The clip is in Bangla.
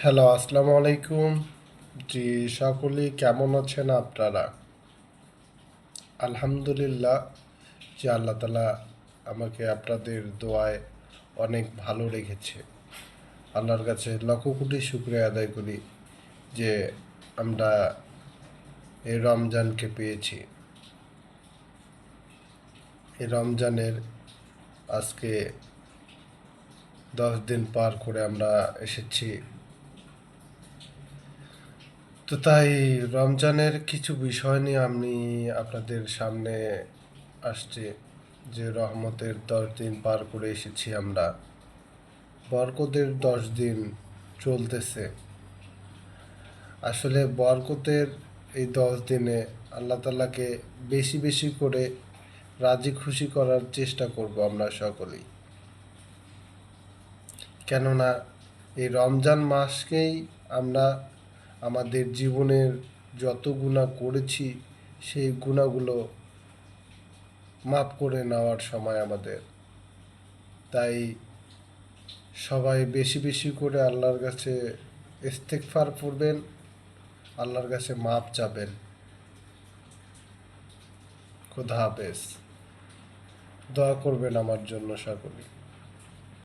হ্যালো, আসসালামু আলাইকুম। জি, সকলেই কেমন আছেন আপনারা? আলহামদুলিল্লাহ, যে আল্লাহ তালা আমাকে আপনাদের দোয়ায় অনেক ভালো রেখেছে। আল্লাহর কাছে লক্ষ কোটি শুকরিয়া আদায় করি যে আমরা এই রমজানকে পেয়েছি। এই রমজানের আজকে 10 দিন পার করে আমরা এসেছি। তো তাই রমজানের কিছু বিষয় নিয়ে আমি আপনাদের সামনে আসছি, যে রহমতের 10 দিন পার করে এসেছি আমরা, বরকতের 10 দিন চলতেছে। আসলে বরকতের এই 10 দিনে আল্লাহ তালাকে বেশি বেশি করে রাজি খুশি করার চেষ্টা করব আমরা সকলেই। কেননা এই রমজান মাসকেই আমরা আমাদের জীবনের যত গুনাহ করেছি সেই গুনাহগুলো মাফ করে নেওয়ার সময় আমাদের। তাই সবাই বেশি বেশি করে আল্লাহর কাছে ইস্তেগফার করবেন, আল্লাহর কাছে মাপ চাবেন। খোদা হাফেজ। দোয়া করবেন আমার জন্য সকলে।